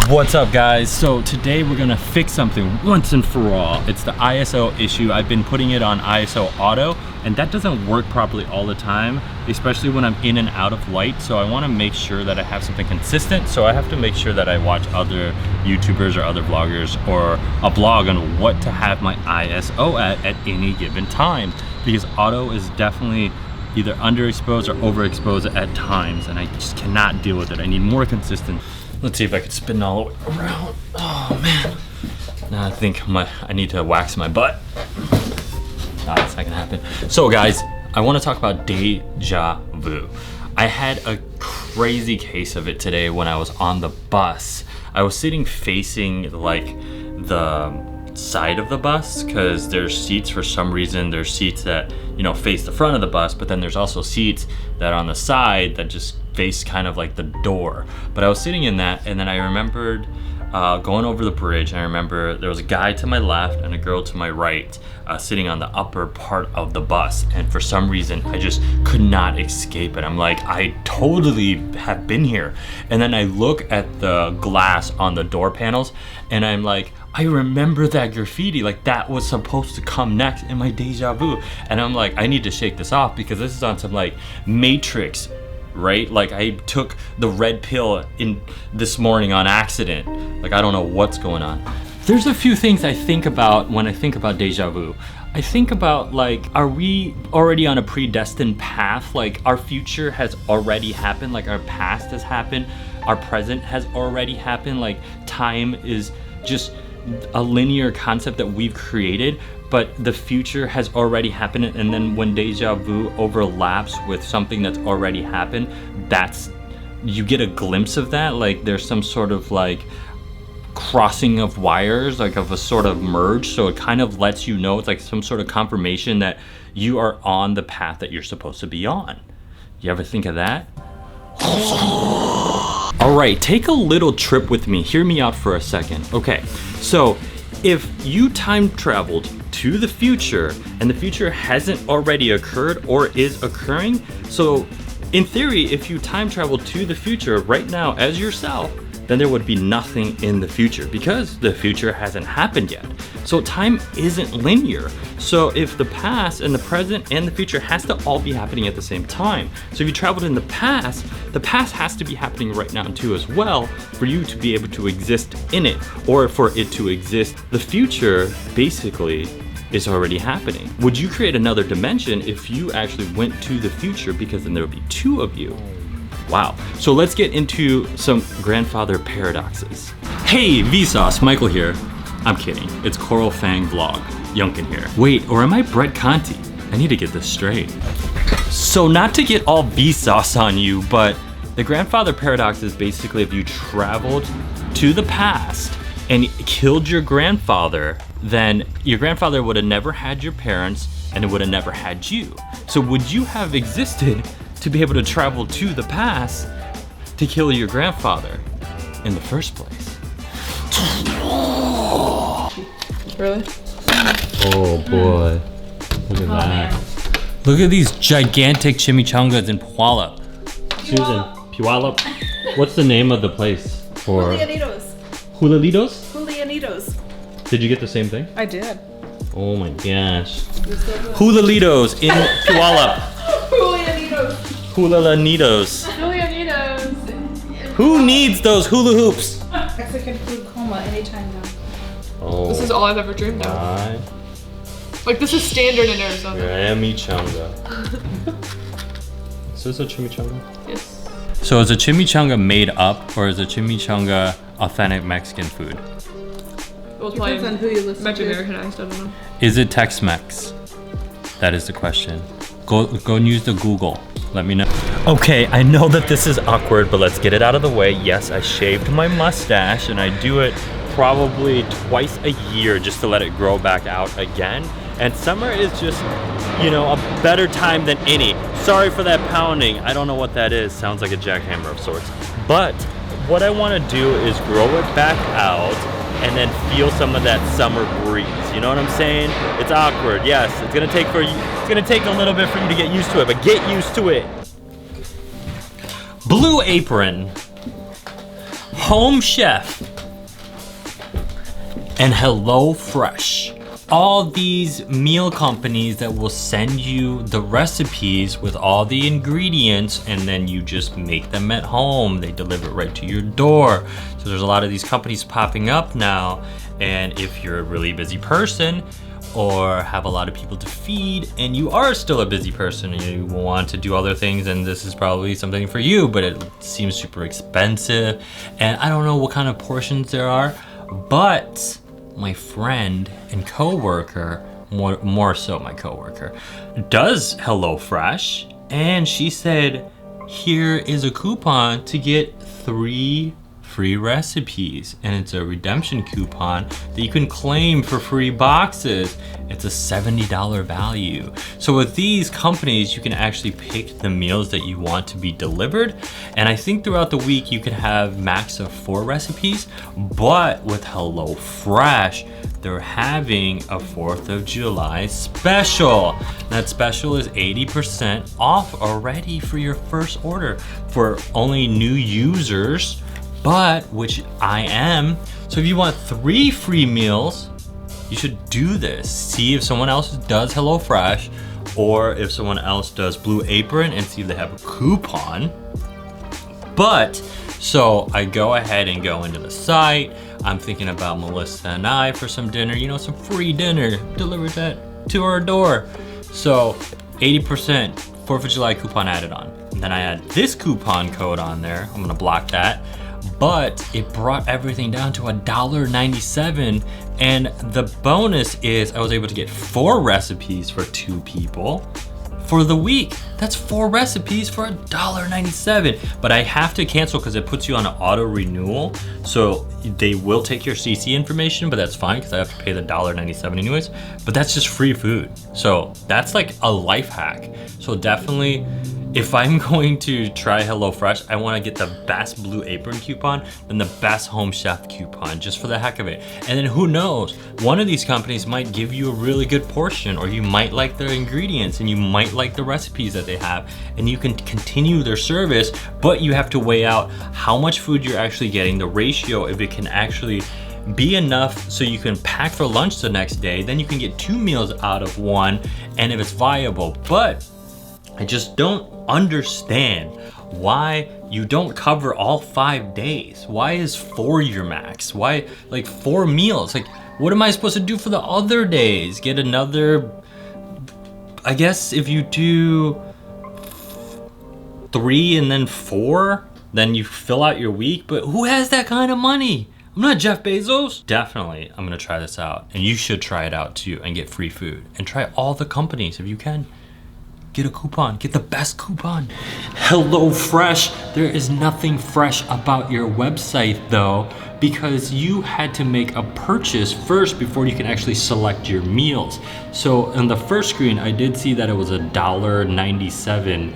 What's up, guys? So today we're gonna fix something once and for all. It's the ISO issue. I've been putting it on ISO auto and that doesn't work properly all the time, especially when I'm in and out of light. So I wanna make sure that I have something consistent. So I have to make sure that I watch other YouTubers or other vloggers or a blog on what to have my ISO at any given time. Because auto is definitely either underexposed or overexposed at times and I just cannot deal with it. I need more consistent. Let's see if I can spin all the way around. Oh man. Now I think I need to wax my butt. That's not gonna happen. So guys, I wanna talk about deja vu. I had a crazy case of it today when I was on the bus. I was sitting facing like the side of the bus because there's seats for some reason. There's seats that, you know, face the front of the bus, but then there's also seats that are on the side that just face kind of like the door. But I was sitting in that and then I remembered going over the bridge, and I remember there was a guy to my left and a girl to my right sitting on the upper part of the bus, and for some reason I just could not escape it. I'm like, I totally have been here. And then I look at the glass on the door panels and I'm like, I remember that graffiti, like that was supposed to come next in my deja vu. And I'm like, I need to shake this off because this is on some like Matrix, right? Like I took the red pill in this morning on accident. Like I don't know what's going on. There's a few things I think about when I think about deja vu. I think about like, are we already on a predestined path? Like our future has already happened, like our past has happened, our present has already happened, like time is just a linear concept that we've created, but the future has already happened, and then when deja vu overlaps with something that's already happened, that's, you get a glimpse of that, like there's some sort of like crossing of wires, like of a sort of merge, so it kind of lets you know, it's like some sort of confirmation that you are on the path that you're supposed to be on. You ever think of that? All right, take a little trip with me. Hear me out for a second. Okay, so if you time traveled to the future and the future hasn't already occurred or is occurring, so in theory, if you time travel to the future right now as yourself, then there would be nothing in the future because the future hasn't happened yet. So time isn't linear. So if the past and the present and the future has to all be happening at the same time. So if you traveled in the past has to be happening right now too as well for you to be able to exist in it, or for it to exist. The future basically is already happening. Would you create another dimension if you actually went to the future, because then there would be two of you? Wow. So let's get into some grandfather paradoxes. Hey, Vsauce, Michael here. I'm kidding. It's Corfang vlog. Yunkin here. Wait, or am I Brett Conti? I need to get this straight. So not to get all Vsauce on you, but the grandfather paradox is basically if you traveled to the past and killed your grandfather, then your grandfather would have never had your parents and it would have never had you. So would you have existed to be able to travel to the past to kill your grandfather in the first place? Really? Oh boy, look at that. Man. Look at these gigantic chimichangas in Puyallup. Susan, Puyallup, what's the name of the place for? Julianitos. Julalitos? Julianitos. Did you get the same thing? I did. Oh my gosh. Julalitos in Puyallup. Julianitos. Julianitos. Julianitos. Who needs those hula hoops? Mexican food coma anytime now. Oh. This is all I've ever dreamed of. Like this is standard in Arizona. Chimichanga. Is this a chimichanga? Yes. So is a chimichanga made up, or is a chimichanga authentic Mexican food? Well, it's Depends on who you listen Mexican to. Americanized, I don't know. Is it Tex-Mex? That is the question. Go and use the Google. Let me know. Okay, I know that this is awkward, but let's get it out of the way. Yes, I shaved my mustache and I do it probably twice a year just to let it grow back out again. And summer is just, you know, a better time than any. Sorry for that pounding. I don't know what that is. Sounds like a jackhammer of sorts. But what I want to do is grow it back out and then feel some of that summer breeze. You know what I'm saying? It's awkward. Yes, it's gonna take a little bit for you to get used to it, but get used to it. Blue Apron, Home Chef, and HelloFresh. All these meal companies that will send you the recipes with all the ingredients, and then you just make them at home. They deliver it right to your door. So there's a lot of these companies popping up now, and if you're a really busy person or have a lot of people to feed and you are still a busy person and you want to do other things, and this is probably something for you, but it seems super expensive and I don't know what kind of portions there are. But my friend and coworker, more so my coworker, does HelloFresh, and she said, here is a coupon to get 3 free recipes, and it's a redemption coupon that you can claim for free boxes. It's a $70 value. So with these companies, you can actually pick the meals that you want to be delivered, and I think throughout the week you can have max of 4 recipes. But with HelloFresh, they're having a 4th of July special. That special is 80% off already for your first order for only new users, but which I am. So if you want 3 free meals, you should do this. See if someone else does HelloFresh, or if someone else does Blue Apron, and see if they have a coupon. But so I go ahead and go into the site. I'm thinking about Melissa and I for some dinner, you know, some free dinner, delivered that to our door. So 80% 4th of July coupon added on. And then I add this coupon code on there. I'm gonna block that. But it brought everything down to $1.97, and the bonus is I was able to get 4 recipes for 2 people for the week. That's 4 recipes for $1.97. But I have to cancel because it puts you on an auto renewal, so they will take your CC information, but that's fine because I have to pay the $1.97 anyways. But that's just free food, so that's like a life hack. So definitely, if I'm going to try HelloFresh, I want to get the best Blue Apron coupon and the best Home Chef coupon, just for the heck of it. And then who knows, one of these companies might give you a really good portion, or you might like their ingredients and you might like the recipes that they have, and you can continue their service, but you have to weigh out how much food you're actually getting, the ratio, if it can actually be enough so you can pack for lunch the next day, then you can get 2 meals out of 1, and if it's viable. But I just don't understand why you don't cover all 5 days. Why is 4 your max? Why, like, 4 meals? Like, what am I supposed to do for the other days? Get another, I guess if you do 3 and then 4, then you fill out your week. But who has that kind of money? I'm not Jeff Bezos. Definitely, I'm gonna try this out, and you should try it out too and get free food, and try all the companies if you can. Get a coupon, get the best coupon. HelloFresh, there is nothing fresh about your website though, because you had to make a purchase first before you can actually select your meals. So on the first screen, I did see that it was $1.97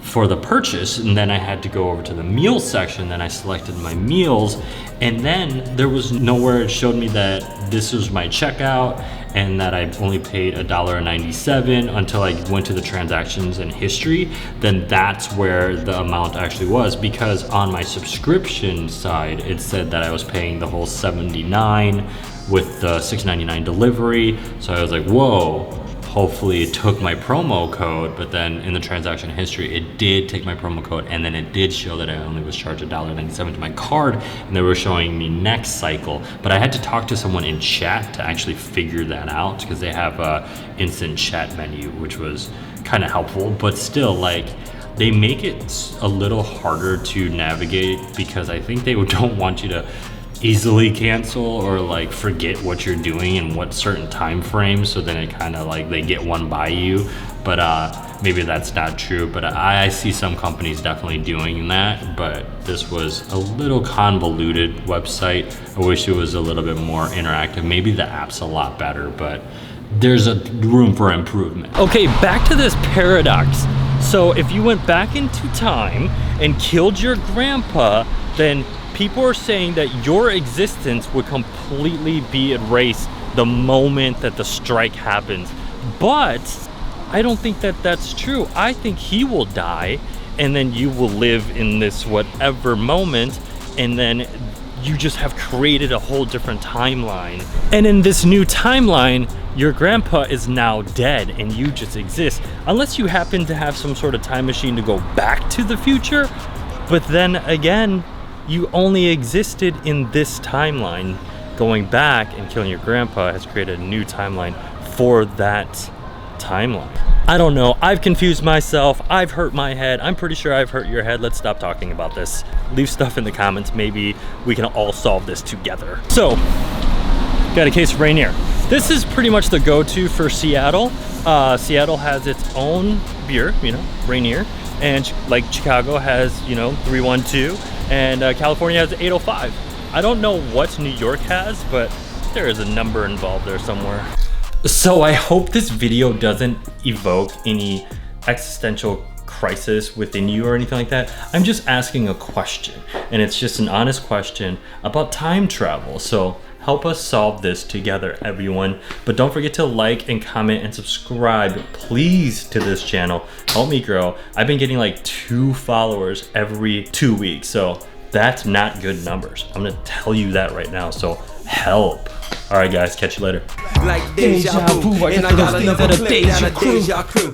for the purchase, and then I had to go over to the meal section, then I selected my meals, and then there was nowhere it showed me that this was my checkout and that I only paid $1.97 until I went to the transactions and history. Then that's where the amount actually was, because on my subscription side it said that I was paying the whole $79 with the $6.99 delivery. So I was like, whoa, hopefully it took my promo code. But then in the transaction history, it did take my promo code, and then it did show that I only was charged $1.97 to my card, and they were showing me next cycle. But I had to talk to someone in chat to actually figure that out, because they have a instant chat menu, which was kind of helpful. But still, like, they make it a little harder to navigate, because I think they don't want you to easily cancel or like forget what you're doing in what certain time frames, so then it kind of like they get one by you. But maybe that's not true, but I see some companies definitely doing that. But this was a little convoluted website. I wish it was a little bit more interactive. Maybe the app's a lot better, but there's a room for improvement. Okay, back to this paradox. So if you went back into time and killed your grandpa, then people are saying that your existence would completely be erased the moment that the strike happens. But I don't think that that's true. I think he will die, and then you will live in this whatever moment, and then you just have created a whole different timeline. And in this new timeline, your grandpa is now dead and you just exist. Unless you happen to have some sort of time machine to go back to the future, but then again, you only existed in this timeline. Going back and killing your grandpa has created a new timeline for that timeline. I don't know, I've confused myself, I've hurt my head, I'm pretty sure I've hurt your head. Let's stop talking about this. Leave stuff in the comments, maybe we can all solve this together. So, got a case of Rainier. This is pretty much the go-to for Seattle. Seattle has its own beer, you know, Rainier, and like Chicago has, you know, 312, and California has 805. I don't know what New York has, but there is a number involved there somewhere. So I hope this video doesn't evoke any existential crisis within you or anything like that. I'm just asking a question, and it's just an honest question about time travel. So help us solve this together, everyone. But don't forget to like and comment and subscribe, please, to this channel. Help me grow. I've been getting like 2 followers every 2 weeks, so that's not good numbers. I'm gonna tell you that right now, so help. All right, guys, catch you later. Like deja vu, and I got another clip down a deja crew.